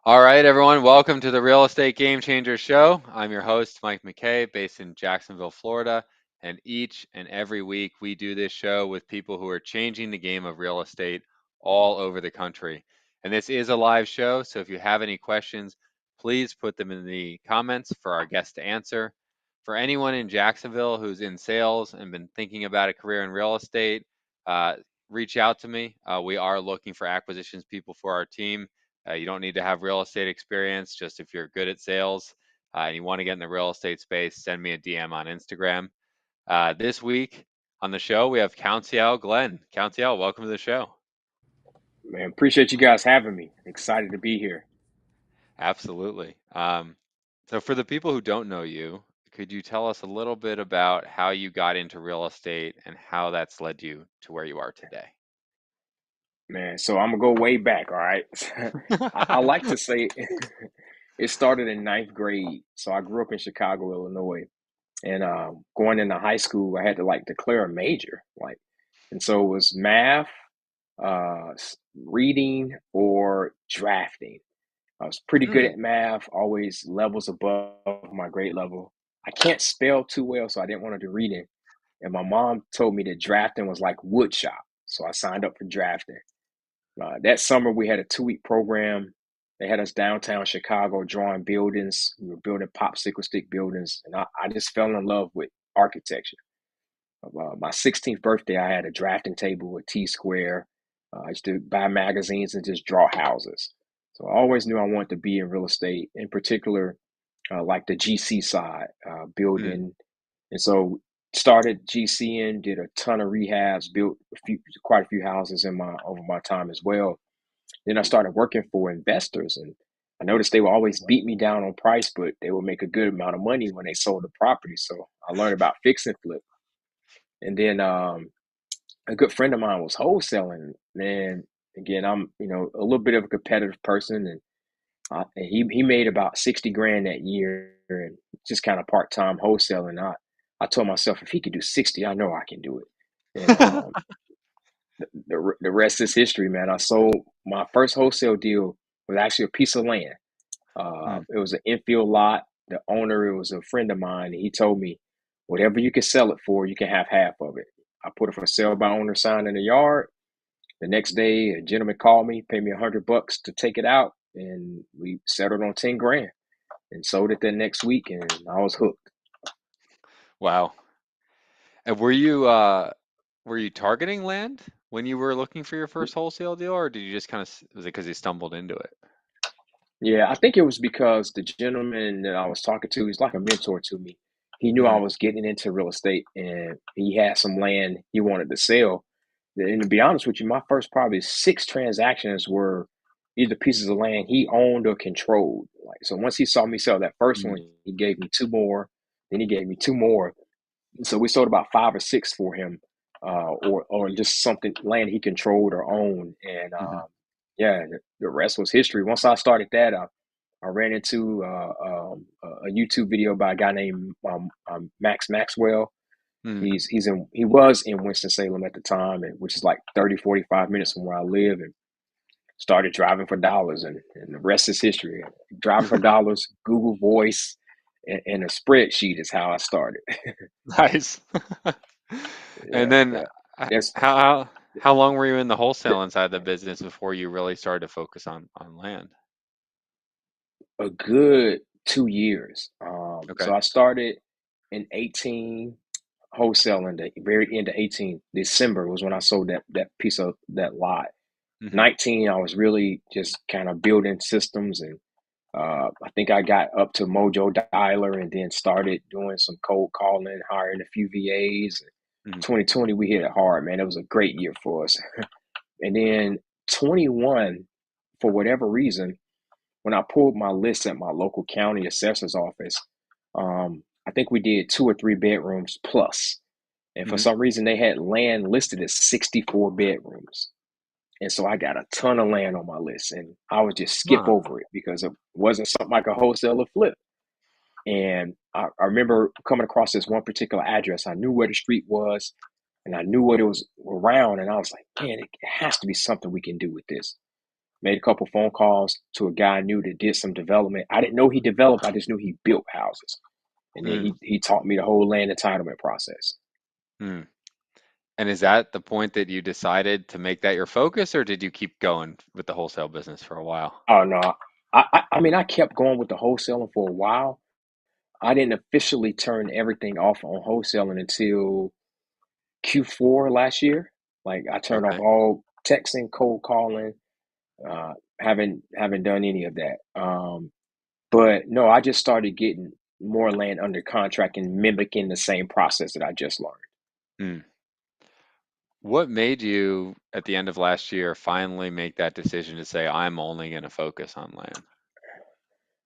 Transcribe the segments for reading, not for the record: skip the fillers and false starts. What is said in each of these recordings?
All right, everyone, welcome to the Real Estate Game Changer Show. I'm your host, Mike McKay, based in Jacksonville, Florida. And each and every week, we do this show with people who are changing the game of real estate all over the country. And this is a live show, so if you have any questions, please put them in the comments for our guest to answer. For anyone in Jacksonville who's in sales and been thinking about a career in real estate, uh, reach out to me. We are looking for acquisitions people for our team. You don't need to have real estate experience, just if you're good at sales and you want to get in the real estate space, send me a DM on Instagram. This week on the show, we have Councial Glenn. Councial, welcome to the show. Man, appreciate you guys having me. Excited to be here. Absolutely. So, for the people who don't know you, could you tell us a little bit about how you got into real estate and how that's led you to where you are today? Man, so I'm gonna go way back, all right? I like to say it started in ninth grade. So I grew up in Chicago, Illinois, and going into high school, I had to like declare a major, and so it was math, reading, or drafting. I was pretty good Hmm. at math, always levels above my grade level. I can't spell too well, so I didn't want to do reading. And my mom told me that drafting was like wood shop. So I signed up for drafting. That summer, we had a 2 week program. They had us downtown Chicago drawing buildings. We were building popsicle stick buildings. And I just fell in love with architecture. My 16th birthday, I had a drafting table, a T square. I used to buy magazines and just draw houses. So I always knew I wanted to be in real estate, in particular, like the GC side, Hmm. building. And so started GCN, did a ton of rehabs, built quite a few houses in my over my time as well. Then I started working for investors, and I noticed they would always beat me down on price, but they would make a good amount of money when they sold the property. So I learned about fix and flip. And then a good friend of mine was wholesaling. Man, again, I'm a little bit of a competitive person, and he made about 60 grand that year, and just kind of part time wholesaling. I told myself if he could do 60, I know I can do it. And the rest is history, man. I sold my first wholesale deal was actually a piece of land. Hmm. It was an infield lot. The owner, it was a friend of mine, and he told me, whatever you can sell it for, you can have half of it. I put a for sale by owner sign in the yard. The next day, a gentleman called me, paid me $100 to take it out, and we settled on 10 grand and sold it the next week, and I was hooked. Wow. And were you targeting land when you were looking for your first wholesale deal, or did you just kind of, was it because you stumbled into it? Yeah, I think it was because the gentleman that I was talking to, he's like a mentor to me. He knew I Hmm. was getting into real estate, and he had some land he wanted to sell. And to be honest with you, my first probably six transactions were either pieces of land he owned or controlled. Like, so once he saw me sell that first Hmm. one, he gave me two more. Then he gave me two more. And so we sold about five or six for him, or just something land he controlled or owned. And Hmm. yeah, the rest was history. Once I started that, I ran into a YouTube video by a guy named Max Maxwell. Hmm. He was in Winston Salem at the time, and which is like 30, 45 minutes from where I live, and started driving for dollars, and the rest is history. Driving for dollars, Google Voice, and a spreadsheet is how I started. Nice. And Yeah, then yeah. That's how long were you in the th- wholesale inside the business before you really started to focus on land? a good 2 years. So Okay. I started in 18 wholesaling. The very end of 18 December was when I sold that piece of that lot. Hmm. 19, I was really just kind of building systems, and I think I got up to Mojo Dialer and then started doing some cold calling, hiring a few VAs. Hmm. 2020, we hit it hard, man. It was a great year for us. And then 21, for whatever reason, when I pulled my list at my local county assessor's office, I think we did two or three bedrooms plus. And for Hmm. some reason, they had land listed as 64 bedrooms. And so I got a ton of land on my list, and I would just skip Huh. over it because it wasn't something like a wholesale or flip. And I remember coming across this one particular address. I knew where the street was, and I knew what it was around. And I was like, man, it has to be something we can do with this. made a couple phone calls to a guy I knew that did some development. I didn't know he developed, I just knew he built houses. And then Mm, he taught me the whole land entitlement process. mm. And is that the point that you decided to make that your focus, or did you keep going with the wholesale business for a while? Oh no, I mean I kept going with the wholesaling for a while. I didn't officially turn everything off on wholesaling until Q4 last year. Like I turned off Okay. all texting, cold calling, haven't done any of that. But no, I just started getting more land under contract and mimicking the same process that I just learned. Mm. What made you, at the end of last year, finally make that decision to say, I'm only going to focus on land?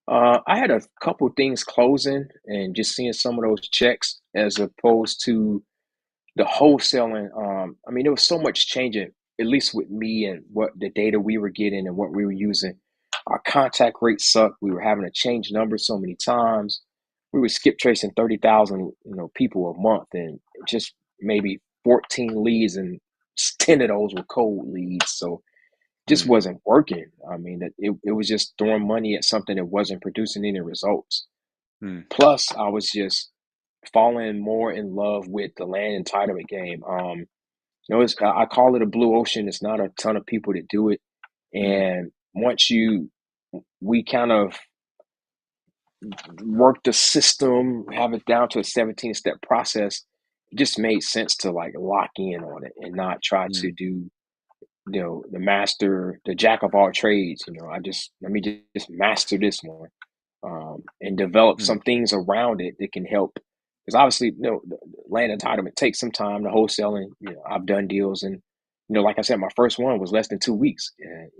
I had a couple things closing and just seeing some of those checks as opposed to the wholesaling. I mean, there was so much changing, at least with me and what the data we were getting and what we were using. Our contact rate sucked. We were having to change numbers so many times. We were skip tracing 30,000, people a month, and just maybe 14 leads, and 10 of those were cold leads. So just Mm, wasn't working. I mean, it was just throwing money at something that wasn't producing any results. mm, Plus, I was just falling more in love with the land entitlement game. I call it a blue ocean. It's not a ton of people that do it, mm, and we kind of work the system, have it down to a 17-step process. It just made sense to like lock in on it and not try to mm, do the jack of all trades. I just let me just master this one, and develop mm, some things around it that can help. Because obviously, the land entitlement takes some time. The wholesaling, I've done deals, and like I said, my first one was less than 2 weeks. And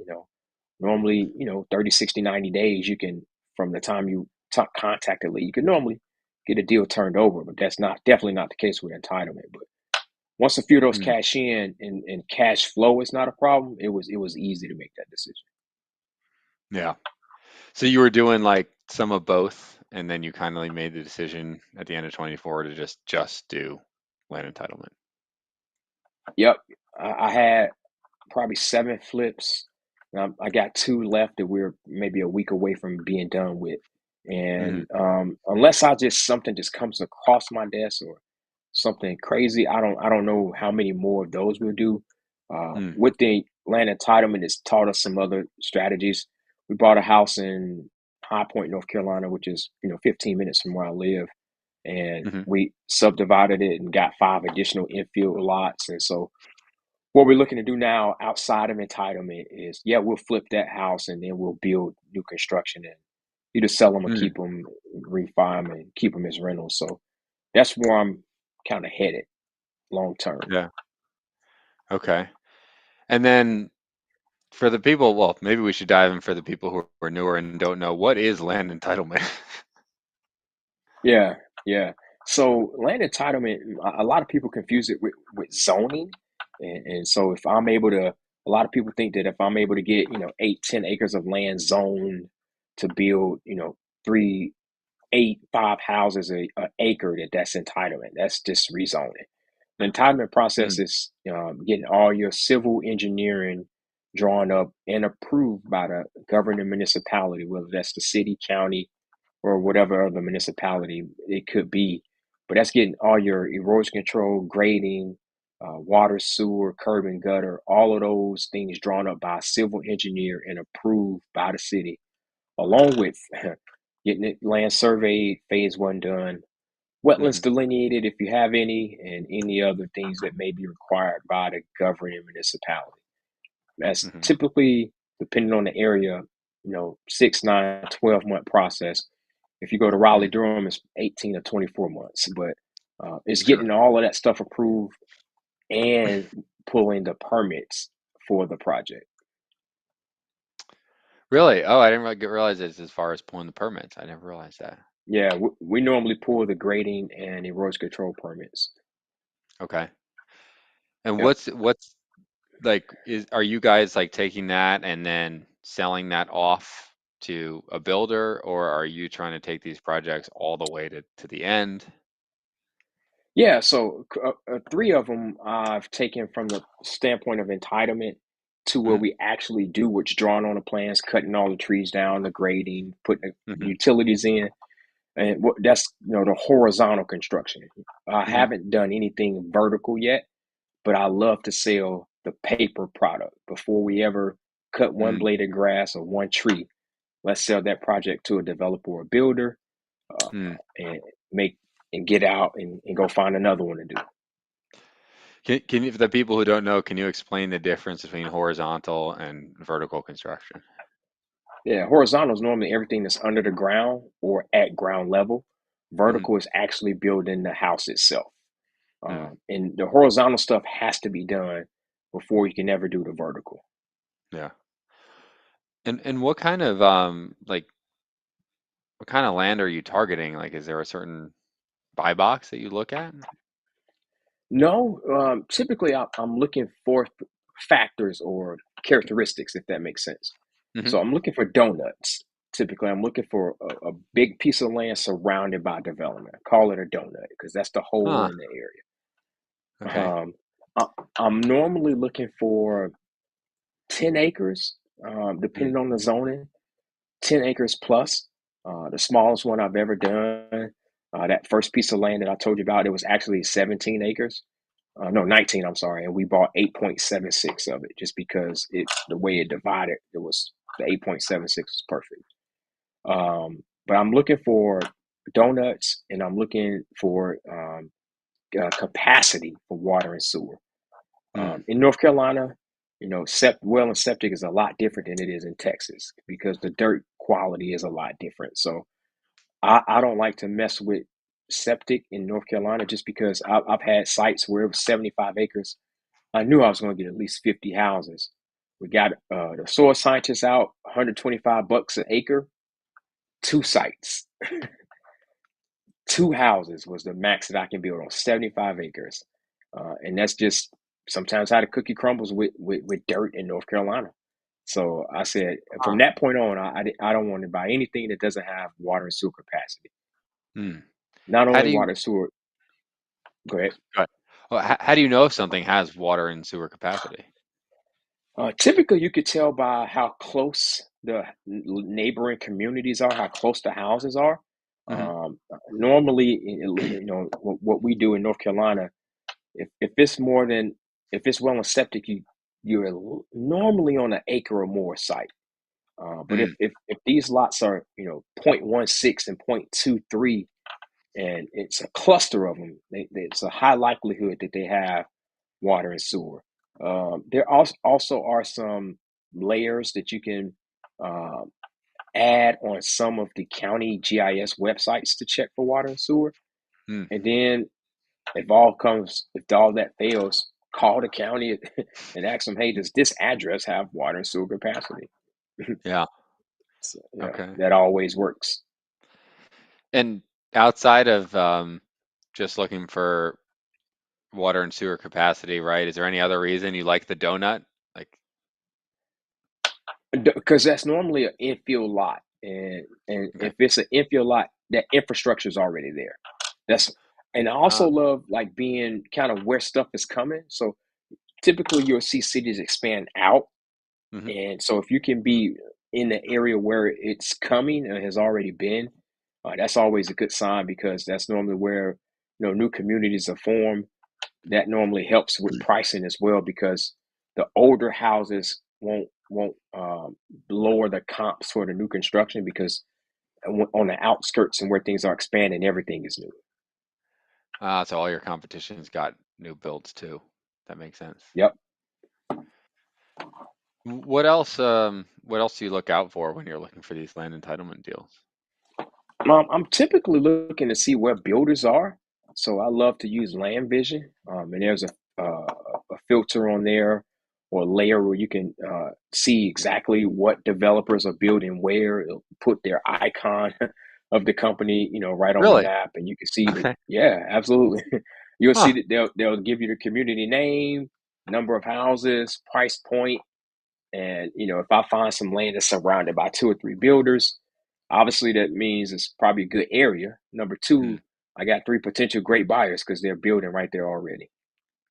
normally, 30, 60, 90 days, you can, from the time you contact a lead, you can normally get a deal turned over. But that's not definitely not the case with entitlement. But once a few of those mm. cash in and cash flow is not a problem, it was easy to make that decision. Yeah. So you were doing like some of both, and then you kind of made the decision at the end of 24 to just do land entitlement. Yep. I had probably 7 flips. I got two left that we're maybe a week away from being done with. Hmm. And unless something just comes across my desk or something crazy, I don't know how many more of those we'll do. Mm, With the land entitlement, it's taught us some other strategies. We bought a house in High Point, North Carolina, which is 15 minutes from where I live, and hmm, we subdivided it and got 5 additional infield lots. And so what we're looking to do now outside of entitlement is, yeah, we'll flip that house and then we'll build new construction and either sell them or mm, keep them, refi them and keep them as rentals. So that's where I'm kind of headed long term. yeah. Okay. And then for the people, well, maybe we should dive in for the people who are newer and don't know what is land entitlement. Yeah, yeah. So land entitlement, a lot of people confuse it with zoning. And so if I'm able to, a lot of people think that if I'm able to get, 8, 10 acres of land zoned to build, three, eight, 5 houses a acre, that's entitlement. That's just rezoning. The entitlement process Mm, is getting all your civil engineering drawn up and approved by the governing municipality, whether that's the city, county, or whatever other municipality it could be. But that's getting all your erosion control, grading, water, sewer, curb and gutter, all of those things drawn up by a civil engineer and approved by the city, along with getting it land surveyed, phase one done, wetlands mhm, delineated if you have any, and any other things that may be required by the governing municipality. That's mhm, typically, depending on the area, 6, 9, 12-month process. If you go to Raleigh, mm, Durham, it's 18 or 24 months. But it's sure. getting all of that stuff approved and pulling the permits for the project. Really? Oh, I didn't realize it's as far as pulling the permits. I never realized that. Yeah, we normally pull the grading and erosion control permits. Okay. And Yep. what's like is are you guys like taking that and then selling that off to a builder, or are you trying to take these projects all the way to the end? Yeah, so three of them I've taken from the standpoint of entitlement, to where Mm-hmm. we actually do what's drawn on the plans, cutting all the trees down, the grading, putting the Mm-hmm. utilities in, and that's the horizontal construction. I Mm-hmm. haven't done anything vertical yet, but I love to sell the paper product before we ever cut one Mm-hmm. blade of grass or one tree. Let's sell that project to a developer or builder, uh, Mm. and make and get out and go find another one to do. Can you, for the people who don't know, can you explain the difference between horizontal and vertical construction? Yeah, horizontal is normally everything that's under the ground or at ground level. Mm-hmm. Vertical is actually building the house itself. Mm. And the horizontal stuff has to be done before you can ever do the vertical. Yeah. And what kind of like what kind of land are you targeting? Like, is there a certain buy box that you look at? No, typically I'm looking for factors or characteristics, if that makes sense. Mm-hmm. So I'm looking for donuts. Typically, I'm looking for a big piece of land surrounded by development. Call it a donut because that's the hole Huh. in the area. Okay. I, I'm normally looking for 10 acres, Mm. depending on the zoning, 10 acres plus. The smallest one I've ever done, that first piece of land that I told you about, it was actually 17 acres. No, 19, I'm sorry. And we bought 8.76 of it just because the way it divided, it was the 8.76 was perfect. But I'm looking for donuts and I'm looking for capacity for water and sewer. Mm. In North Carolina, well and septic is a lot different than it is in Texas because the dirt quality is a lot different. So I don't like to mess with septic in North Carolina just because I've had sites where it was 75 acres. I knew I was going to get at least 50 houses. We got the soil scientists out, $125 an acre, two sites, two houses was the max that I can build on 75 acres. And that's just sometimes how the cookie crumbles with dirt in North Carolina. So I said, from Huh. that point on, I don't want to buy anything that doesn't have water and sewer capacity. Mm. Not How only do you water and sewer, go ahead. go ahead. Well, how do you know if something has water and sewer capacity? Typically, you could tell by how close the neighboring communities are, how close the houses are. Mm-hmm. Normally, what we do in North Carolina, if it's more than if it's well and septic, you're normally on an acre or more site. But Mm. if these lots are 0.16 and 0.23, and it's a cluster of them, it's a high likelihood that they have water and sewer. There also are some layers that you can um, add on some of the county GIS websites to check for water and sewer. Mm. And then if all that fails, call the county and ask them, hey, does this address have water and sewer capacity? Yeah. So, yeah, Okay. that always works. And outside of just looking for water and sewer capacity, right? Is there any other reason you like the donut? Like, Because that's normally an infill lot, and okay. if it's an infill lot, that infrastructure is already there. That's and I also Ah. love like being kind of where stuff is coming. So typically, you'll see cities expand out, Mm-hmm. and so if you can be in the area where it's coming and has already been, that's always a good sign because that's normally where new communities are formed. That normally helps with pricing as well because the older houses won't lower the comps for the new construction because on the outskirts and where things are expanding, everything is new. So all your competition's got new builds too. That makes sense. Yep. What else do you look out for when you're looking for these land entitlement deals? I'm typically looking to see where builders are. So I love to use Land Vision, and there's a filter on there or a layer where you can see exactly what developers are building where. It'll put their icon of the company, right on the Really? map, and you can see that. Okay. Yeah, absolutely. You'll see Huh. that they'll give you the community name, number of houses, price point, and if I find some land that's surrounded by two or three builders, obviously that means it's probably a good area. Number Mm. two, I got three potential great buyers because they're building right there already.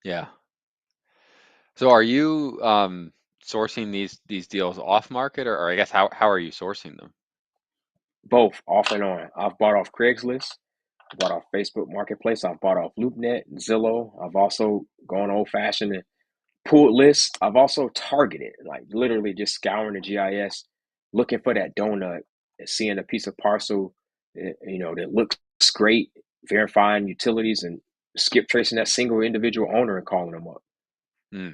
Yeah. So are you sourcing these deals off market, or I guess how are you sourcing them? Both off and on. I've bought off Craigslist, bought off Facebook Marketplace. I've bought off LoopNet, Zillow. I've also gone old fashioned and pulled lists. I've also targeted, like literally just scouring the GIS, looking for that donut, and seeing a piece of parcel, that looks great, verifying utilities and skip tracing that single individual owner and calling them up. Hmm.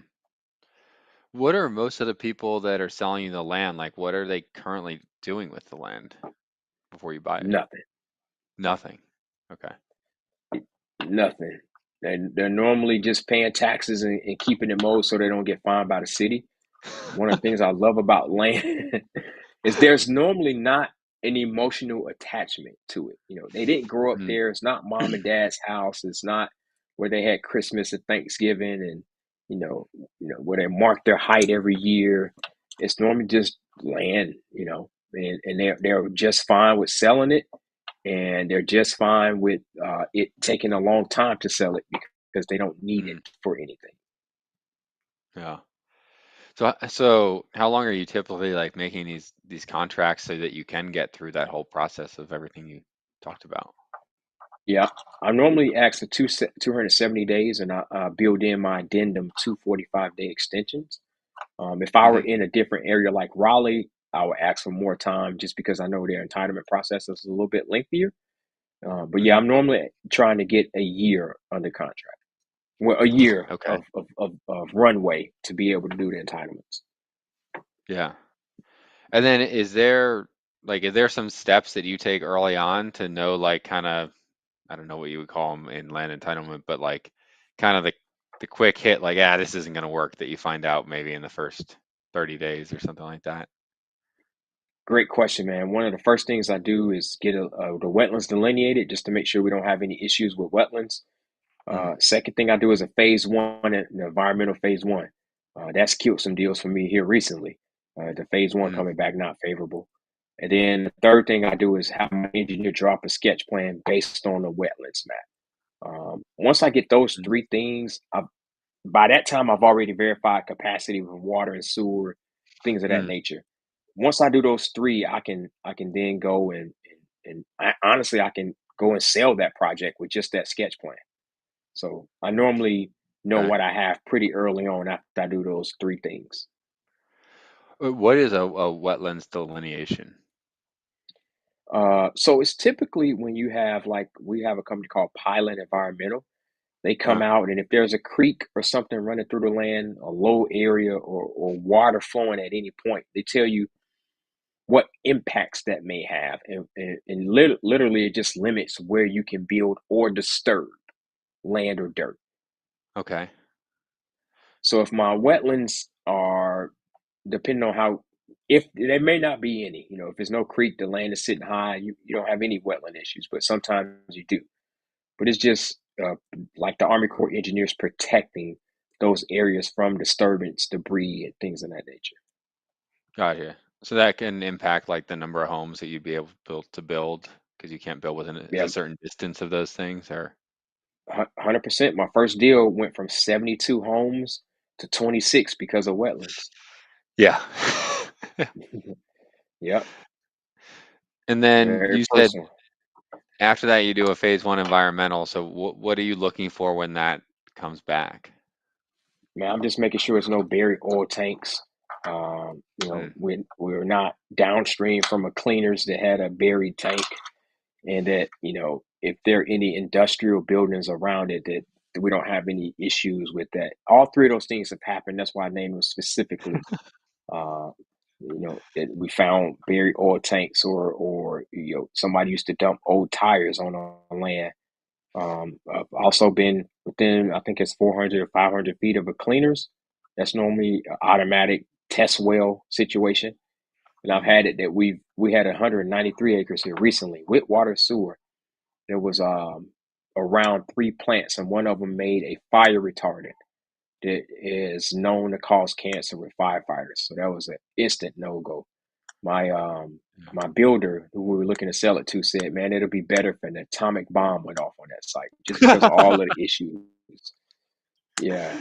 What are most of the people that are selling you the land, like what are they currently doing with the land before you buy it? Nothing, Nothing. Okay. nothing. They're normally just paying taxes and keeping it mowed so they don't get fined by the city. One of the things I love about land is there's normally not an emotional attachment to it. They didn't grow up Mm, there. It's not mom and dad's house. It's not where they had Christmas and Thanksgiving and where they mark their height every year. It's normally just land, and they're just fine with selling it, and they're just fine with it taking a long time to sell it because they don't need it mm, for anything. yeah. So how long are you typically like making these contracts so that you can get through that whole process of everything you talked about? Yeah, I normally ask for 270 days, and I build in my addendum 245-day extensions. If I were Hmm. in a different area like Raleigh, I would ask for more time just because I know their entitlement process is a little bit lengthier. But yeah, Hmm. I'm normally trying to get a year under contract. Well, a year Okay. of runway to be able to do the entitlements. Yeah. And then is there some steps that you take early on to know like kind of I don't know what you would call them in land entitlement, but like kind of the quick hit, like, this isn't going to work that you find out maybe in the first 30 days or something like that. Great question, man. One of the first things I do is get the wetlands delineated just to make sure we don't have any issues with wetlands. Mm, Second thing I do is a phase one, an environmental phase one. That's killed some deals for me here recently. The phase one mm, coming back not favorable. And then the third thing I do is have my engineer drop a sketch plan based on the wetlands map. Once I get those mm, three things, by that time I've already verified capacity with water and sewer, things of that mm. nature. Once I do those three, I can then go and honestly I can go and sell that project with just that sketch plan. So I normally know Okay. what I have pretty early on after I do those three things. What is a wetlands delineation? So it's typically when you have like we have a company called Pilot Environmental. They come Uh, out and if there's a creek or something running through the land, a low area or water flowing at any point, they tell you what impacts that may have. And literally it just limits where you can build or disturb land or dirt. okay. So if my wetlands are depending on how if there may not be any, if there's no creek, the land is sitting high, you don't have any wetland issues, but sometimes you do. But it's just like the Army Corps engineers protecting those areas from disturbance, debris, and things of that nature. Gotcha. So that can impact like the number of homes that you'd be able to build because you can't build within Yeah, a certain distance of those things or 100%. My first deal went from 72 homes to 26 because of wetlands. yeah. Yep, And then very you said personal. after that you do a phase one environmental. So what are you looking for when that comes back? Man, I'm just making sure there's no buried oil tanks. Mm, We're not downstream from a cleaners that had a buried tank, and that if there are any industrial buildings around it, that we don't have any issues with that. All three of those things have happened. That's why I named them specifically. Uh, we found buried oil tanks, or somebody used to dump old tires on our land. I've also been within, I think it's 400 or 500 feet of a cleaners. That's normally an automatic test well situation. And I've mm, had it that we had 193 acres here recently with water sewer. There was around three plants, and one of them made a fire retardant that is known to cause cancer with firefighters. So that was an instant no go. My yeah. my builder, who we were looking to sell it to, said, "Man, it'll be better if an atomic bomb went off on that site, just because of all of the issues." Yeah.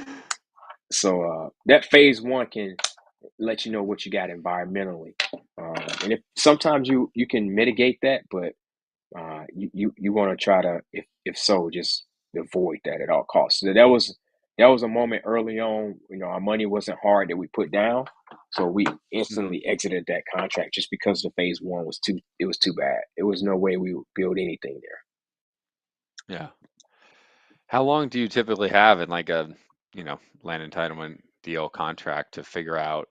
So that phase one can let you know what you got environmentally. And if sometimes you can mitigate that, but you want to try to, if so, just avoid that at all costs. So that was a moment early on. Our money wasn't hard that we put down, so we Mhm. instantly exited that contract just because the phase one was too. It was too bad. It was no way we would build anything there. Yeah. How long do you typically have in like a, land entitlement deal contract to figure out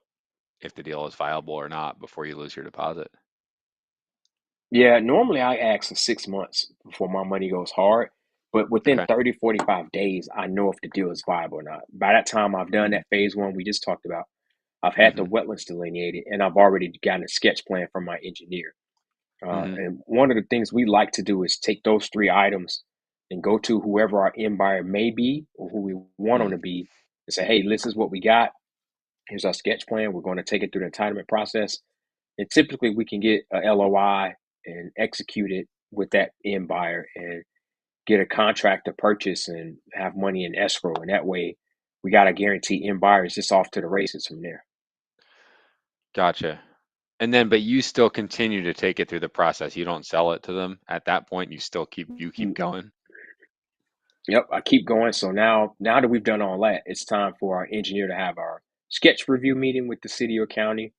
if the deal is viable or not before you lose your deposit? Yeah, normally I ask for 6 months before my money goes hard, but within Okay. 30, 45 days, I know if the deal is viable or not. By that time, I've done Mm. that phase one we just talked about. I've had the Mhm. wetlands delineated, and I've already gotten a sketch plan from my engineer. Mhm. And one of the things we like to do is take those three items and go to whoever our end buyer may be or who we want them Mm. to be and say, hey, this is what we got. Here's our sketch plan. We're going to take it through the entitlement process. And typically we can get a LOI and execute it with that end buyer and get a contract to purchase and have money in escrow. And that way we got a guarantee end buyer is just off to the races from there. Gotcha. And then, but you still continue to take it through the process. You don't sell it to them at that point. You keep going. Yep, I keep going. So now that we've done all that, it's time for our engineer to have our sketch review meeting with the city or county.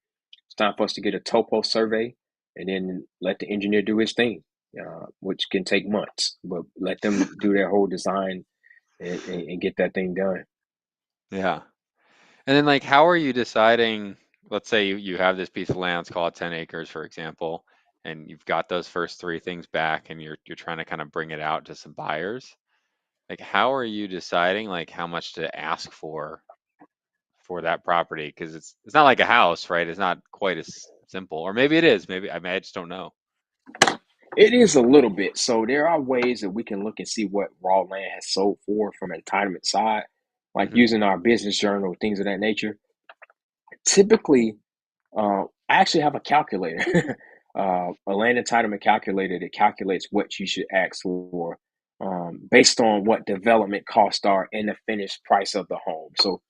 It's time for us to get a topo survey and then let the engineer do his thing, which can take months. But let them do their whole design and get that thing done. Yeah. And then, like, how are you deciding? Let's say you have this piece of land, let's call it 10 acres, for example, and you've got those first three things back, and you're trying to kind of bring it out to some buyers. Like, how are you deciding like how much to ask for that property? Because it's not like a house, right? It's not quite as simple, or maybe it is. Maybe I just don't know. It is a little bit. So there are ways that we can look and see what raw land has sold for from an entitlement side, like Hmm. using our business journal, things of that nature. Typically, I actually have a calculator, a land entitlement calculator that calculates what you should ask for based on what development costs are and the finished price of the home. So,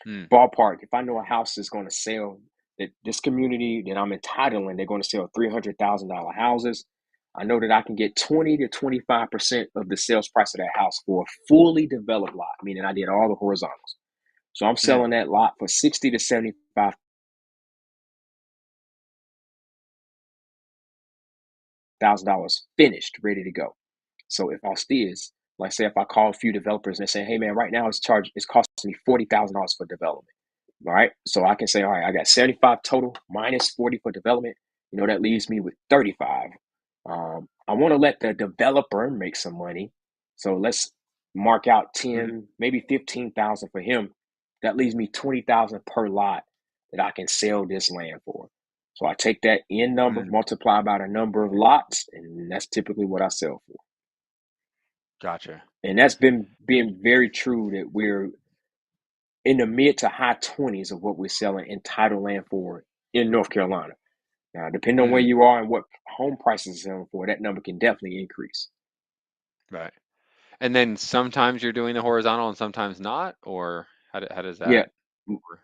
Mm, ballpark, if I know a house is going to sell, that this community that I'm entitling, they're going to sell $300,000 houses. I know that I can get 20 to 25% of the sales price of that house for a fully developed lot, meaning I did all the horizontals. So I'm mm, selling that lot for 60 to 75,000 finished, ready to go. So if cost is, like say if I call a few developers and they say, hey man, right now it's costing me $40,000 for development. All right. So I can say, all right, I got 75 total minus 40 for development. That leaves me with 35. I want to let the developer make some money. So let's mark out mm, 10, maybe 15,000 for him. That leaves me 20,000 per lot that I can sell this land for. So I take that end number, mm. multiply by the number of lots, and that's typically what I sell for. Gotcha. And that's been being very true that we're in the mid to high 20s of what we're selling entitled land for in North Carolina. Now, depending on where Mm, you are and what home prices are selling for, that number can definitely increase. right. And then sometimes you're doing the horizontal and sometimes not, or how does Yeah. that work?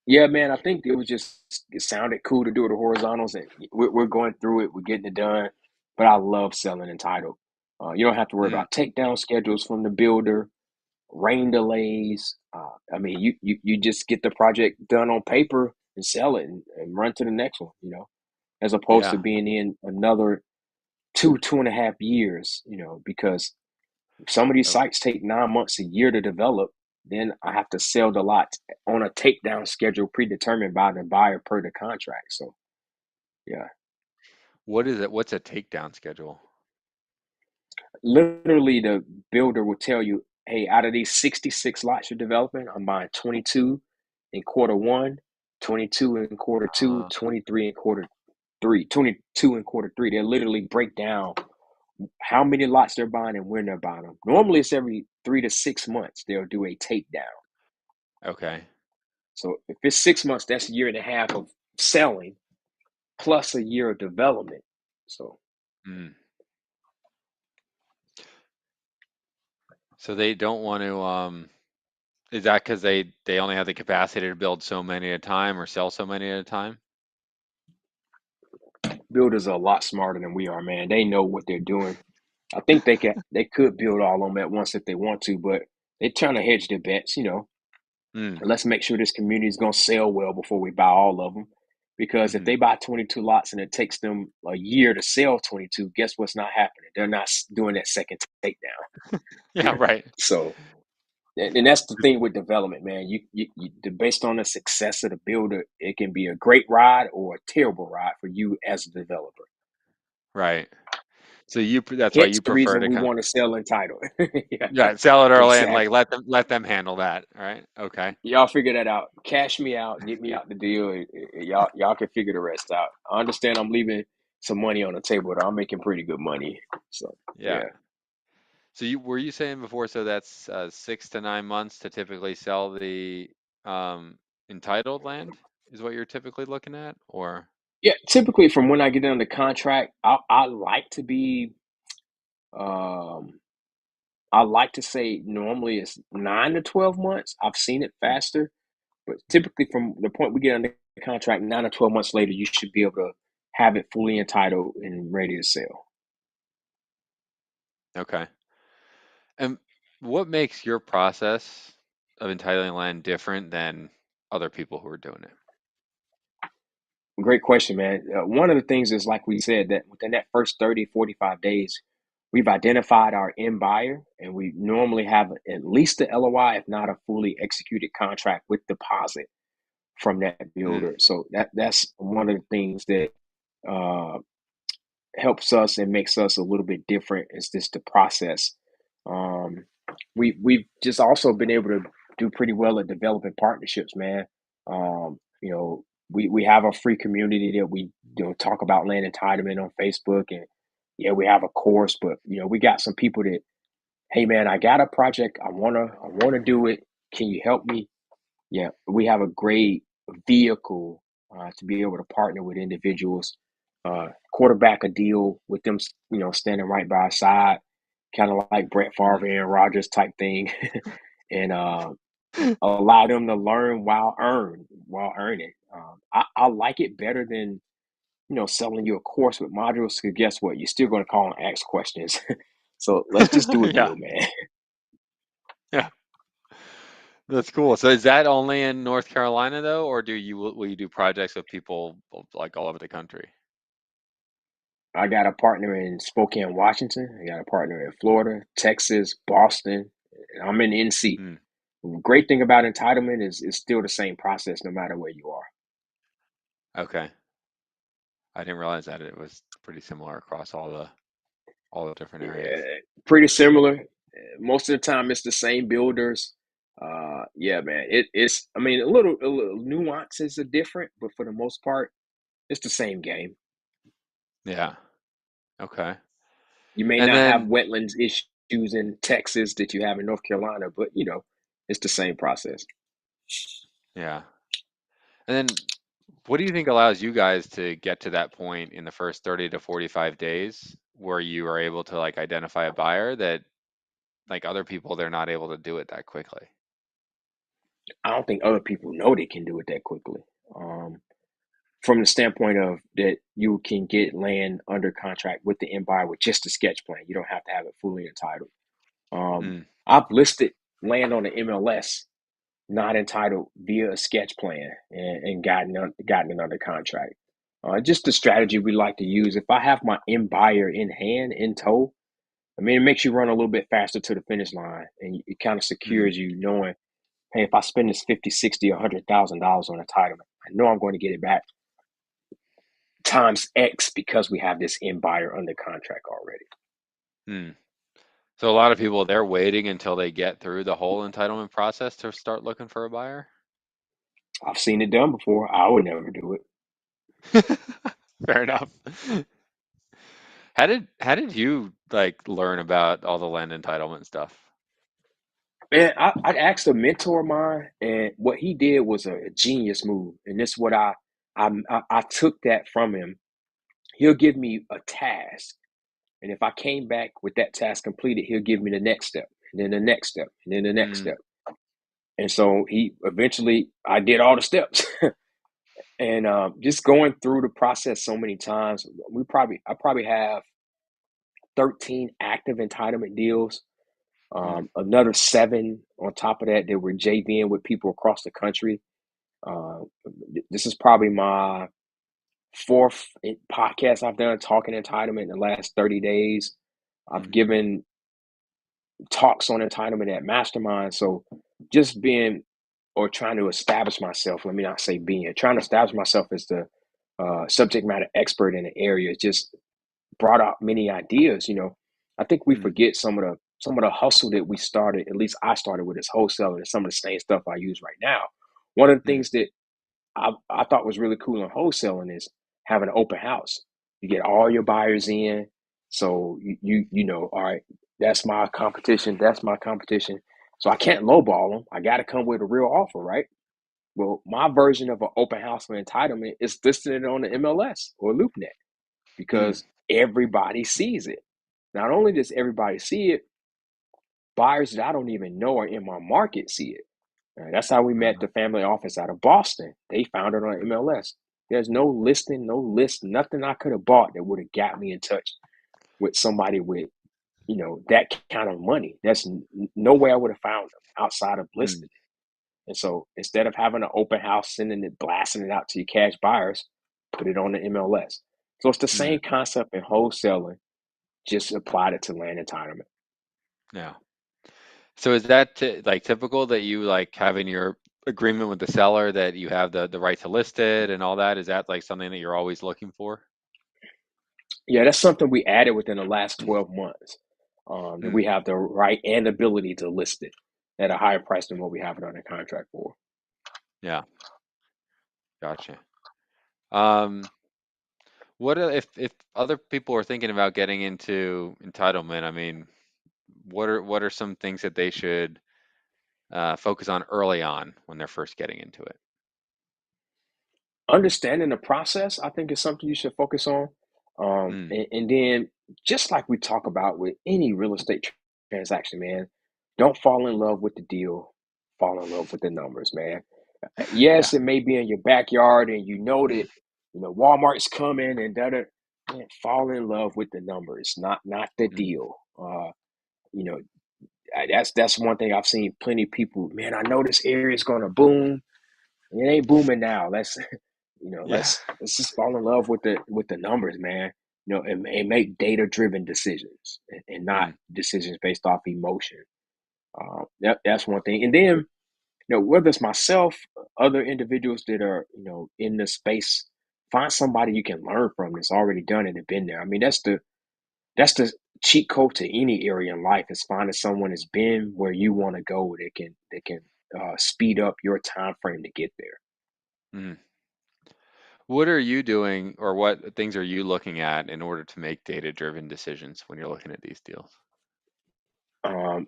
Yeah, man, I think it sounded cool to do the horizontals, and we're going through it, we're getting it done. But I love selling entitled. You don't have to worry Mm, about takedown schedules from the builder, rain delays. I mean, you just get the project done on paper and sell it and run to the next one, as opposed to yeah. being in another 2.5 years, because some of these Oh, sites take 9 months, a year to develop. Then I have to sell the lot on a takedown schedule predetermined by the buyer per the contract. So, yeah, what is it? What's a takedown schedule? literally the builder will tell you, hey, out of these 66 lots you're developing, I'm buying 22 in quarter one, 22 in quarter two, Uh, 23 in quarter three, 22 in quarter three. They literally break down how many lots they're buying and when they're buying them. Normally, it's every 3 to 6 months they'll do a takedown. okay. So if it's 6 months, that's a year and a half of selling plus a year of development. So Mm. So they don't want to. Is that because they only have the capacity to build so many at a time or sell so many at a time? Builders are a lot smarter than we are, man. They know what they're doing. I think they could build all of them at once if they want to, but they're trying to hedge their bets, Mm, and let's make sure this community is going to sell well before we buy all of them. Because if hmm. they buy 22 lots and it takes them a year to sell 22, guess what's not happening? They're not doing that second takedown. Yeah, right. So, and that's the thing with development, man. Based on the success of the builder, it can be a great ride or a terrible ride for you as a developer. Right. So that's why Hence you the prefer reason to we kind of, want to sell entitled. Yeah, yeah, sell it early and like exactly. let them handle that. All right. Okay. Y'all figure that out. Cash me out, get me out the deal. Y'all can figure the rest out. I understand I'm leaving some money on the table, but I'm making pretty good money. So Yeah. yeah. So were you saying before, so that's 6 to 9 months to typically sell the um, entitled land is what you're typically looking at, or Yeah, typically from when I get under contract, I like to be um I like to say normally it's 9 to 12 months. I've seen it mm, faster, but typically from the point we get under contract, 9 to 12 months later, you should be able to have it fully entitled and ready to sell. okay. And what makes your process of entitling land different than other people who are doing it? Great question, man. One of the things is, like we said, that within that first 30, 45 days, we've identified our end buyer and we normally have at least the LOI, if not a fully executed contract with deposit from that Mm, builder. So that's one of the things that uh, helps us and makes us a little bit different is just the process. Um, we've just also been able to do pretty well at developing partnerships, man. We have a free community that we talk about land entitlement on Facebook, and yeah, we have a course, but we got some people that, hey man, I got a project, I wanna do it. Can you help me? Yeah, we have a great vehicle to be able to partner with individuals, quarterback a deal with them, standing right by our side, kind of like Brett Favre, mm. Aaron Rodgers type thing, and allow them to learn while earning. I like it better than selling you a course with modules. Because guess what? You're still going to call and ask questions. So let's just do a Yeah, deal, man. yeah, that's cool. So is that only in North Carolina though, or will you do projects with people like all over the country? I got a partner in Spokane, Washington. I got a partner in Florida, Texas, Boston. And I'm in NC. Mm, Great thing about entitlement is it's still the same process no matter where you are. okay, I didn't realize that it was pretty similar across all the different areas. Yeah, pretty similar. Most of the time, it's the same builders. Yeah, man. It's I mean a little nuances are different, but for the most part, it's the same game. Yeah. Okay. You may And not have then wetlands issues in Texas that you have in North Carolina, but it's the same process. yeah. And then what do you think allows you guys to get to that point in the first 30 to 45 days where you are able to like identify a buyer that like other people they're not able to do it that quickly? I don't think other people know they can do it that quickly. Um, from the standpoint of that, you can get land under contract with the end buyer with just a sketch plan. You don't have to have it fully entitled. Um, Mm, I've listed land on the MLS not entitled via a sketch plan and gotten it under contract. Just the strategy we like to use. If I have my end buyer in hand, in tow, I mean, it makes you run a little bit faster to the finish line, and it kind of mm, secures you knowing, hey, if I spend this 50, 60, $100,000 on entitlement, I know I'm going to get it back times X because we have this end buyer under contract already. mm. So a lot of people they're waiting until they get through the whole entitlement process to start looking for a buyer. I've seen it done before. I would never do it. Fair enough. How did you like learn about all the land entitlement stuff? Man, I asked a mentor of mine, and what he did was a genius move. And this is what I took that from him. He'll give me a task, and if I came back with that task completed, he'll give me the next step, and then the next step, and then the next Mm, step. And so he eventually, I did all the steps. And just going through the process so many times, I probably have 13 active entitlement deals. Mm, Another seven on top of that that we're JVing with people across the country. Uh, this is probably my fourth podcast I've done talking entitlement in the last 30 days. I've mm, given talks on entitlement at mastermind. So just being or trying to establish myself, let me not say being, trying to establish myself as the subject matter expert in the area just brought out many ideas. I think we mm, forget some of the hustle that we started, at least I started with as wholesaling and some of the same stuff I use right now. One of the mm, things that I thought was really cool in wholesaling is having an open house. You get all your buyers in, so all right, that's my competition, that's my competition. So I can't lowball them. I got to come with a real offer, right? Well, my version of an open house for entitlement is listing it on the MLS or LoopNet mm, because everybody sees it. Not only does everybody see it, buyers that I don't even know are in my market see it. That's how we met uh, the family office out of Boston. They found it on MLS. There's no listing, no list, nothing I could have bought that would have got me in touch with somebody with, that kind of money. That's no way I would have found them outside of mm, listing. And so instead of having an open house, sending it, blasting it out to your cash buyers, put it on the MLS. So it's the mm, same concept in wholesaling, just applied it to land entitlement. yeah. So is that like typical that you like have in your agreement with the seller that you have the right to list it and all that? Is that like something that you're always looking for? Yeah, that's something we added within the last 12 months. That Mm, we have the right and ability to list it at a higher price than what we have it under contract for. yeah, gotcha. Um, if other people are thinking about getting into entitlement? I mean, what are some things that they should focus on early on when they're first getting into it? Understanding the process, I think, is something you should focus on. Mm, And then, just like we talk about with any real estate transaction, man, don't fall in love with the deal, fall in love with the numbers, man. yeah. Yes, it may be in your backyard and you know that, Walmart's coming and that. Man, fall in love with the numbers, not the Mm, deal. You know, that's one thing I've seen plenty of people. Man, I know this area is going to boom. It ain't booming now. Let's yeah. let's just fall in love with the numbers, man. And make data driven decisions and not Mm, decisions based off emotion. That's one thing. And then whether it's myself, other individuals that are in the space, find somebody you can learn from that's already done it and been there. I mean, that's the cheat code to any area in life is finding someone that's been where you want to go that can speed up your time frame to get there. mm. What are you doing, or what things are you looking at in order to make data-driven decisions when you're looking at these deals?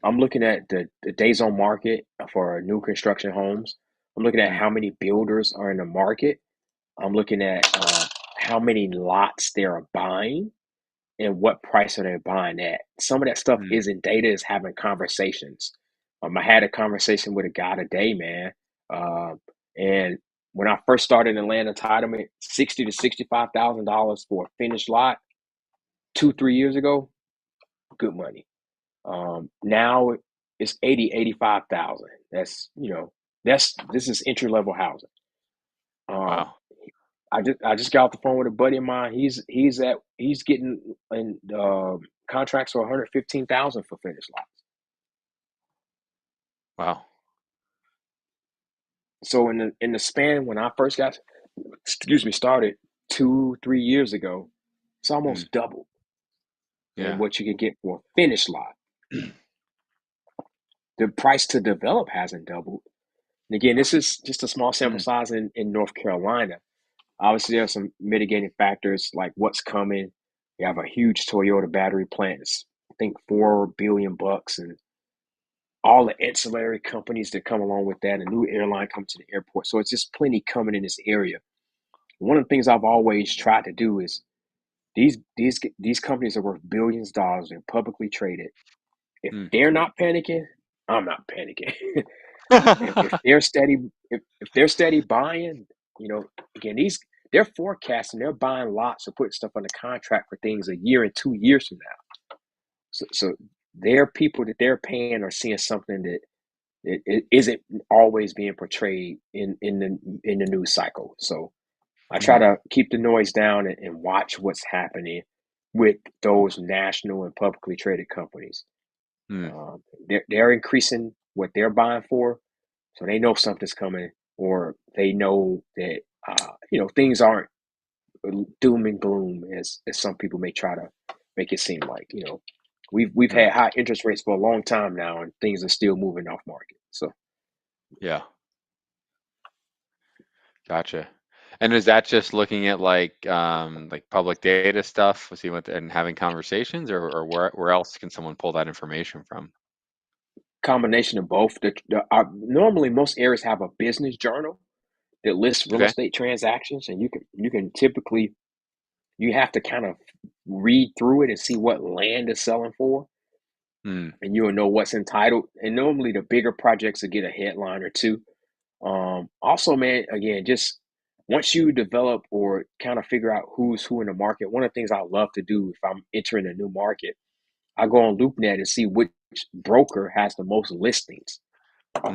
I'm looking at the days on market for new construction homes. I'm looking at Mm, how many builders are in the market. I'm looking at how many lots they are buying and what price are they buying at. Some of that stuff mm, isn't data, is having conversations. I had a conversation with a guy today, man. And when I first started in land entitlement, $60,000 to $65,000 for a finished lot 2, 3 years ago, good money. Now it's 85,000. This is entry level housing. Um, wow. I just got off the phone with a buddy of mine. He's getting in contracts for 115,000 for finished lots. Wow. So in the span when I first got, excuse me, started 2, 3 years ago, it's Mm, almost doubled in yeah. what you can get for a finished lot. The price to develop hasn't doubled. And again, this is just a small sample Mm, size in North Carolina. Obviously, there are some mitigating factors like what's coming. You have a huge Toyota battery plant. It's, I think, $4 billion, and all the ancillary companies that come along with that. A new airline comes to the airport, so it's just plenty coming in this area. One of the things I've always tried to do is these companies are worth billions of dollars. They're publicly traded. If mm, they're not panicking, I'm not panicking. If they're steady, if they're steady buying, again, they're forecasting, they're buying lots or putting stuff under contract for things a year and 2 years from now. So their people that they're paying are seeing something that it isn't always being portrayed in the news cycle. So I try Mhm. to keep the noise down and watch what's happening with those national and publicly traded companies. Mm. They're increasing what they're buying for, so they know something's coming, or they know that things aren't doom and gloom as some people may try to make it seem like. We've Mm. had high interest rates for a long time now, and things are still moving off market. So Yeah. Gotcha. And is that just looking at like public data stuff, see what and having conversations, or where else can someone pull that information from? combination of both. Normally, most areas have a business journal that lists real Okay. estate transactions, and you can typically you have to kind of read through it and see what land is selling for, Mm. and you'll know what's entitled. And normally, the bigger projects will get a headline or two. Also, man, again, just once you develop or kind of figure out who's who in the market, one of the things I love to do if I'm entering a new market, I go on LoopNet and see which broker has the most listings.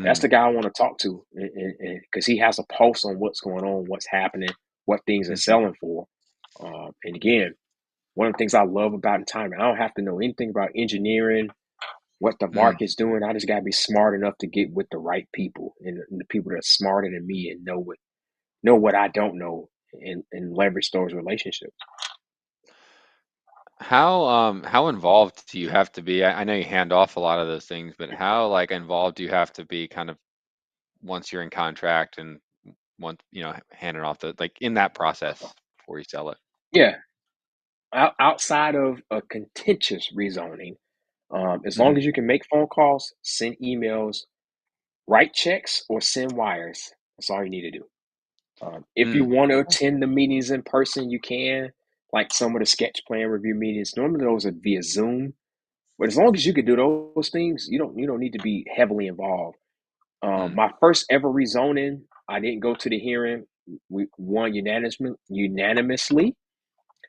That's Mm. the guy I want to talk to, because he has a pulse on what's going on, what's happening, what things are Mhm. selling for. And again, one of the things I love about timing, I don't have to know anything about engineering, what the Mm. market's doing. I just got to be smart enough to get with the right people, and the people that are smarter than me and know what I don't know, and leverage those relationships. How involved do you have to be? I know you hand off a lot of those things, but how like involved do you have to be kind of once you're in contract and once handing off the like in that process before you sell it? Yeah, outside of a contentious rezoning, as long Hmm. as you can make phone calls, send emails, write checks, or send wires, that's all you need to do. If you Mm. want to attend the meetings in person, you can, like some of the sketch plan review meetings. Normally those are via Zoom, but as long as you can do those things, you don't need to be heavily involved. Mm. My first ever rezoning, I didn't go to the hearing. We won unanimously.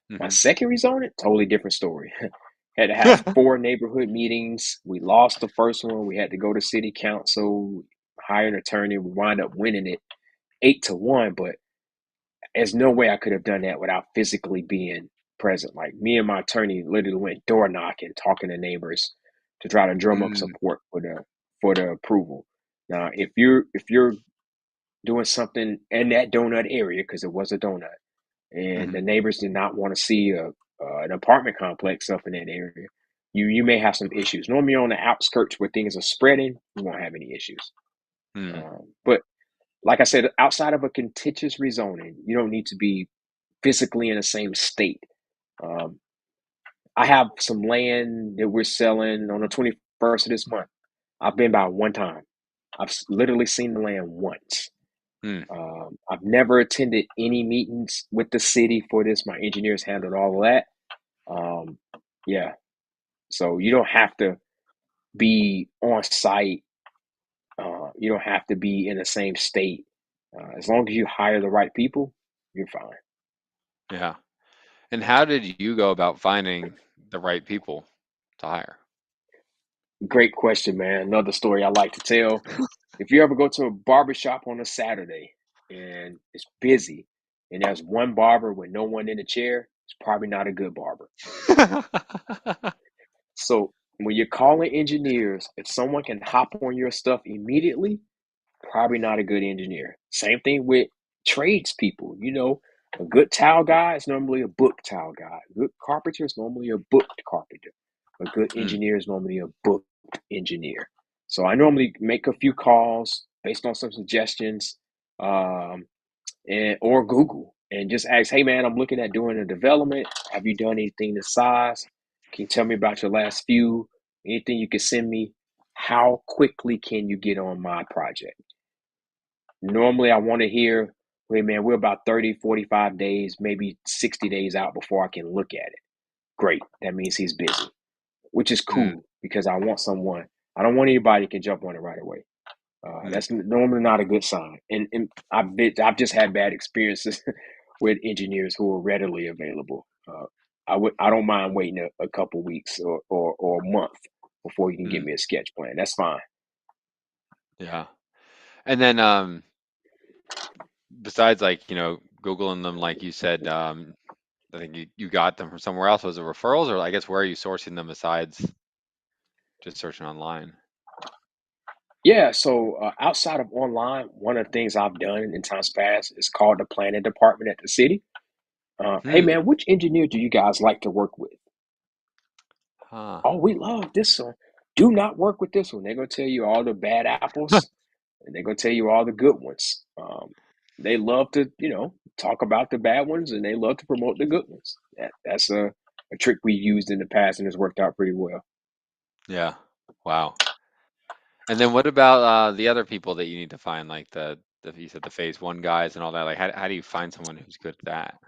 My Hmm. second rezoning, totally different story. Had to have four neighborhood meetings. We lost the first one. We had to go to city council, hire an attorney. We wound up winning it 8-1, but there's no way I could have done that without physically being present. Like me and my attorney literally went door knocking, talking to neighbors to try to drum up Mm. support for the approval. Now, if you're doing something in that donut area, because it was a donut, and Hmm. the neighbors did not want to see an apartment complex up in that area, you may have some issues. Normally on the outskirts where things are spreading, you won't have any issues. Mm. But like I said, outside of a contentious rezoning, you don't need to be physically in the same state. Um, I have some land that we're selling on the 21st of this month. I've been by one time. I've literally seen the land once. Mm. I've never attended any meetings with the city for this. My engineers handled all of that. Um, yeah, so you don't have to be on site. You don't have to be in the same state. As long as you hire the right people, you're fine. Yeah. And how did you go about finding the right people to hire? Great question, man. Another story I like to tell. If you ever go to a barber shop on a Saturday and it's busy and there's one barber with no one in the chair, it's probably not a good barber. So when you're calling engineers, if someone can hop on your stuff immediately, probably not a good engineer. Same thing with tradespeople. A good tile guy is normally a booked tile guy. A good carpenter is normally a booked carpenter. A good Mm. engineer is normally a booked engineer. So I normally make a few calls based on some suggestions, um, or Google, and just ask, "Hey man, I'm looking at doing a development. Have you done anything this size? Can you tell me about your last few? Anything you can send me? How quickly can you get on my project?" Normally, I want to hear, "Wait, man, we're about 30, 45 days, maybe 60 days out before I can look at it." Great. That means he's busy, which is Mm. cool because I don't want anybody who can jump on it right away. Mm, That's normally not a good sign. And I've just had bad experiences with engineers who are readily available. I don't mind waiting a couple weeks or a month before you can give mm, me a sketch plan. That's fine. yeah. And then besides like, Googling them like you said, I think you got them from somewhere else. Was it referrals or I guess where are you sourcing them besides just searching online? Yeah, so outside of online, one of the things I've done in times past is called the planning department at the city. Hey Hmm. man, which engineer do you guys like to work with? Huh. Oh, we love this one. Do not work with this one. They're gonna tell you all the bad apples, and they're gonna tell you all the good ones. They love to, talk about the bad ones, and they love to promote the good ones. That's a trick we used in the past, and it's worked out pretty well. Yeah. Wow. And then what about the other people that you need to find, like the you said the phase one guys and all that? Like how do you find someone who's good at that?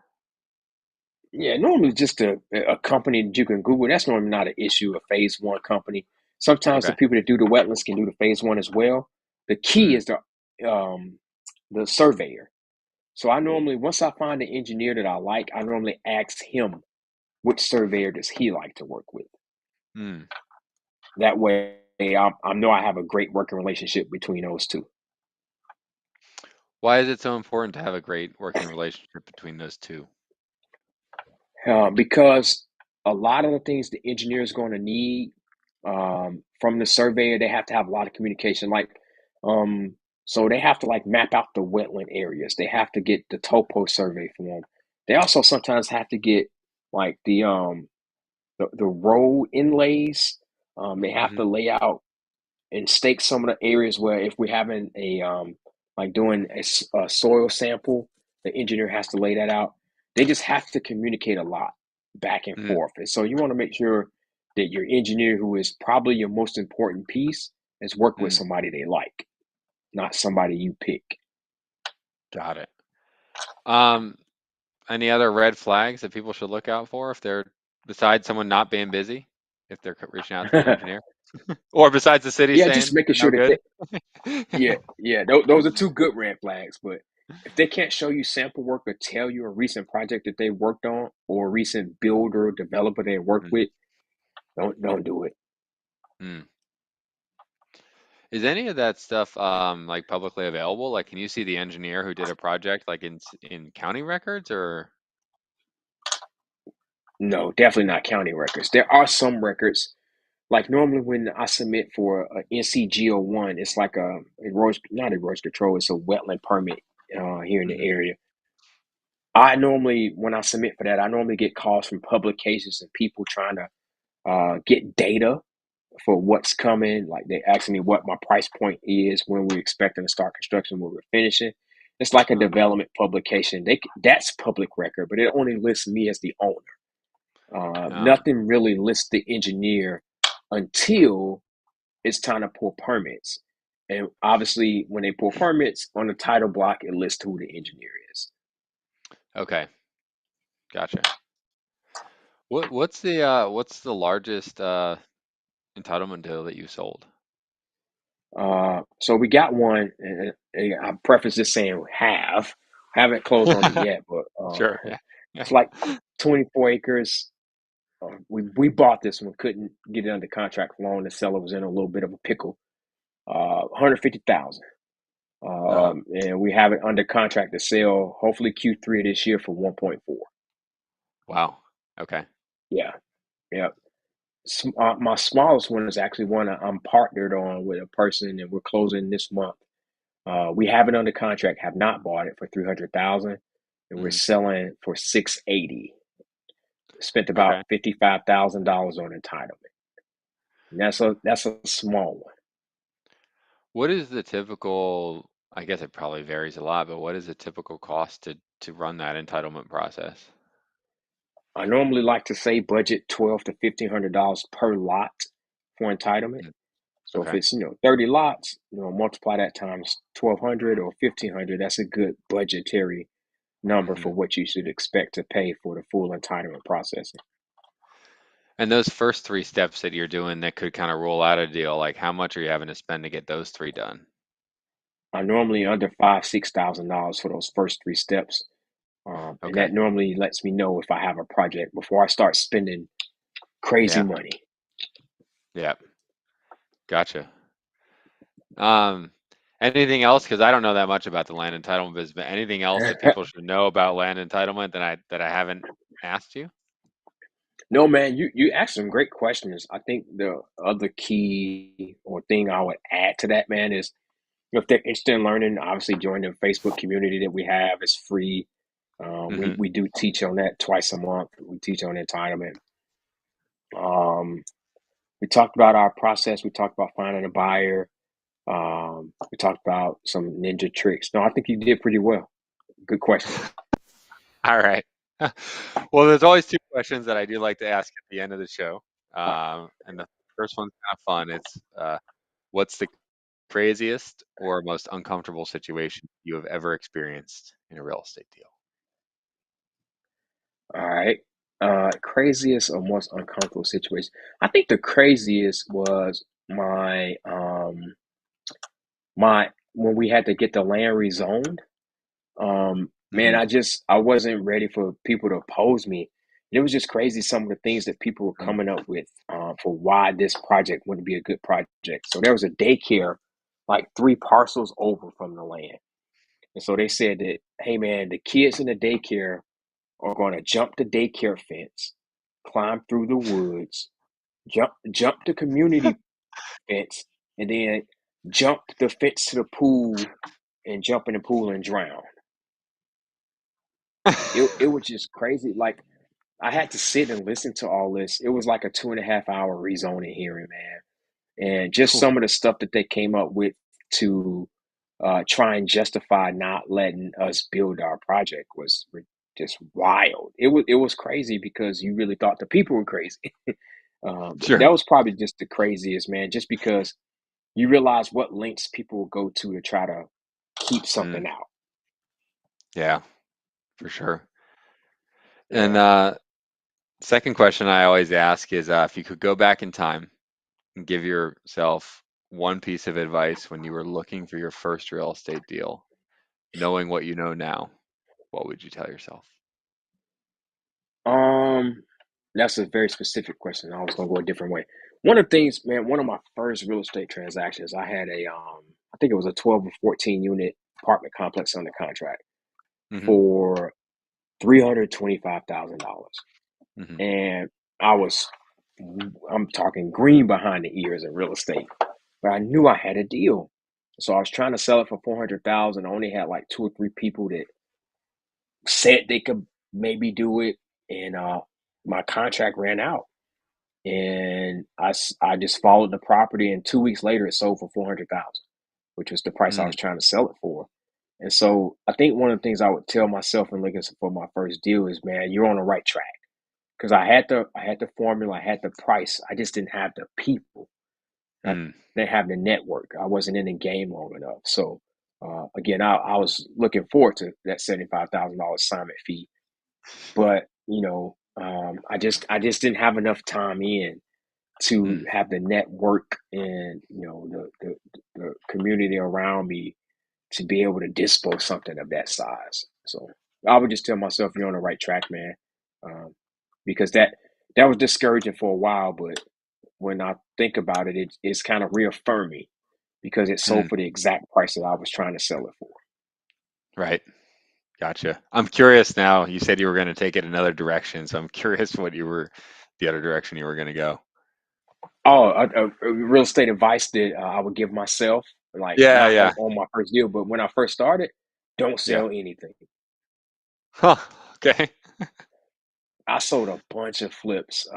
Yeah, normally just a company that you can Google. That's normally not an issue. A phase one company. Sometimes the Okay. people that do the wetlands can do the phase one as well. The key Mm, is the surveyor. So I normally, once I find an engineer that I like, I normally ask him which surveyor does he like to work with. mm. That way, I know I have a great working relationship between those two. Why is it so important to have a great working relationship between those two? Because a lot of the things the engineer is going to need from the surveyor, they have to have a lot of communication. Um, so they have to like map out the wetland areas. They have to get the topo survey for them. They also sometimes have to get like the road inlays. They have Hmm. to lay out and stake some of the areas where if we're having like doing a soil sample, the engineer has to lay that out. They just have to communicate a lot back and Mm, forth, and so you want to make sure that your engineer, who is probably your most important piece, is work with mm. somebody they like, not somebody you pick. Got it. Um, any other red flags that people should look out for if they're besides someone not being busy, if they're reaching out to an engineer, or besides the city Yeah, just saying making sure no that they, good? yeah, yeah, those are two good red flags. But if they can't show you sample work or tell you a recent project that they worked on or a recent builder or developer they worked Mhm. with, don't do it. Mm. Is any of that stuff like publicly available? Like, can you see the engineer who did a project like in county records or? No, definitely not county records. There are some records. Like normally when I submit for a NCGO1, it's like a erosion, not erosion control, it's a wetland permit here in the Mhm. area. I normally, when I submit for that, I normally get calls from publications and people trying to get data for what's coming. Like they asking me what my price point is, when we're expecting to start construction, when we're finishing. It's like a Huh. development publication. That's public record, but it only lists me as the owner. Oh, Nothing really lists the engineer until it's time to pull permits. And obviously, when they pull permits on the title block, it lists who the engineer is. okay, gotcha. What's the largest entitlement deal that you sold? So we got one, and I preface this saying haven't closed on it yet, but Sure. Yeah. Yeah. it's like 24 acres. We bought this one, couldn't get it under contract for long. The seller was in a little bit of a pickle. 150,000. Uh-huh. And we have it under contract to sell hopefully Q3 of this year for 1.4. Wow. Okay. Yeah, yeah. My smallest one is actually one I'm partnered on with a person, and we're closing this month. We have it under contract, have not bought it for 300,000, and we're Mm, selling for 680. Spent about okay. $55,000 on entitlement. And that's a small one. What is the typical, I guess it probably varies a lot, but what is the typical cost to run that entitlement process? I normally like to say budget 12 to $1,500 per lot for entitlement. Mm, So if okay. it's 30 lots, multiply that times 1,200 or 1,500. That's a good budgetary number Hmm. for what you should expect to pay for the full entitlement processing. And those first three steps that you're doing that could kind of roll out a deal, like how much are you having to spend to get those three done? are normally under $5,000 to $6,000 for those first three steps. And Okay. that normally lets me know if I have a project before I start spending crazy Yeah. money. Yeah. Gotcha. Um, anything else? Because I don't know that much about the land entitlement business, but anything else that people should know about land entitlement that I haven't asked you? No, man, you asked some great questions. I think the other key or thing I would add to that, man, is if they're interested in learning, obviously join the Facebook community that we have. It's free. We Hmm. we do teach on that twice a month. We teach on entitlement. Um, we talked about our process. We talked about finding a buyer. We talked about some ninja tricks. No, I think you did pretty well. Good question. All right. Well, there's always two questions that I do like to ask at the end of the show. And the first one's kind of fun. It's what's the craziest or most uncomfortable situation you have ever experienced in a real estate deal? All right. Craziest or most uncomfortable situation. I think the craziest was my when we had to get the land rezoned. Man, Hmm. I wasn't ready for people to oppose me. It was just crazy some of the things that people were coming up with for why this project wouldn't be a good project. So there was a daycare like three parcels over from the land. And so they said that, hey man, the kids in the daycare are going to jump the daycare fence, climb through the woods, jump the community fence, and then jump the fence to the pool and jump in the pool and drown. It was just crazy. Like I had to sit and listen to all this. It was like a 2.5 hour rezoning hearing, man. And just some of the stuff that they came up with to try and justify not letting us build our project was just wild. It was crazy because you really thought the people were crazy. That Sure. was probably just the craziest, man. Just because you realize what lengths people will go to try to keep Mm, something out. yeah, for sure. And Yeah. second question I always ask is if you could go back in time and give yourself one piece of advice when you were looking for your first real estate deal, knowing what you know now, what would you tell yourself? Um, that's a very specific question. I was gonna go a different way. One of the things, man, one of my first real estate transactions, I had I think it was a 12 or 14 unit apartment complex under contract Hmm. for $325,000. Hmm. And I was, I'm talking green behind the ears in real estate, but I knew I had a deal. So I was trying to sell it for 400,000. I only had like two or three people that said they could maybe do it. And my contract ran out. And I just followed the property, and 2 weeks later, it sold for 400,000, which was the price I Mm, was trying to sell it for. And so I think one of the things I would tell myself in looking for my first deal is, man, you're on the right track. Because I had the formula, I had the price, I just didn't have the people, I mm, didn't have the network. I wasn't in the game long enough. So again, I was looking forward to that $75,000 assignment fee, but I just didn't have enough time in to mm, have the network and the community around me to be able to dispo something of that size. So I would just tell myself you're on the right track, man, um, because that was discouraging for a while, but when I think about it, it's kind of reaffirming because it sold mm. for the exact price that I was trying to sell it for. Right. Gotcha. I'm curious now. You said you were going to take it another direction, so I'm curious the other direction you were going to go. Oh, a real estate advice that I would give myself, like Yeah, not yeah, on my first deal, but when I first started, don't yeah. sell anything. Huh. Okay. I sold a bunch of flips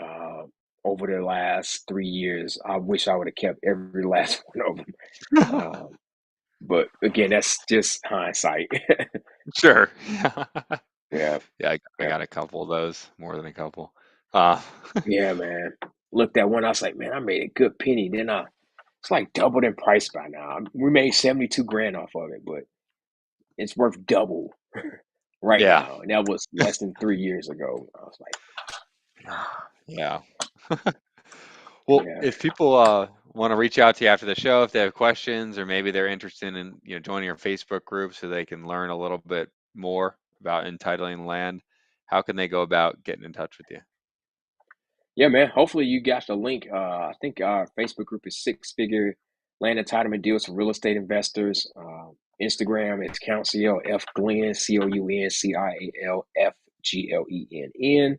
over the last 3 years. I wish I would have kept every last one of them. But again, that's just hindsight. Sure. Yeah. Yeah, Yeah, I yeah, got a couple of those, more than a couple. Uh, yeah, man. Looked at one, I was like, man, I made a good penny. Then it's like doubled in price by now. We made 72 grand off of it, but it's worth double right yeah. now. And that was less than 3 years ago. I was like, Yeah. Yeah. Well, yeah. if people want to reach out to you after the show if they have questions, or maybe they're interested in joining your Facebook group so they can learn a little bit more about entitling land, how can they go about getting in touch with you? Yeah, man. Hopefully you got the link. I think our Facebook group is Six Figure Land Entitlement Deals for Real Estate Investors. Instagram is Councial F Glenn, COUNCIALFGLENN.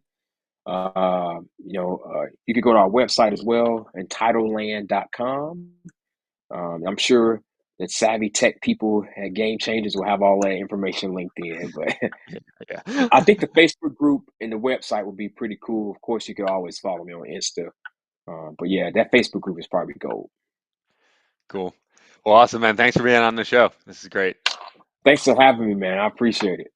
You could go to our website as well, entitleland.com. I'm sure that savvy tech people at Game Changers will have all that information linked in. But Yeah. I think the Facebook group and the website would be pretty cool. Of course, you could always follow me on Insta. But yeah, that Facebook group is probably gold. Cool. Well, awesome, man. Thanks for being on the show. This is great. Thanks for having me, man. I appreciate it.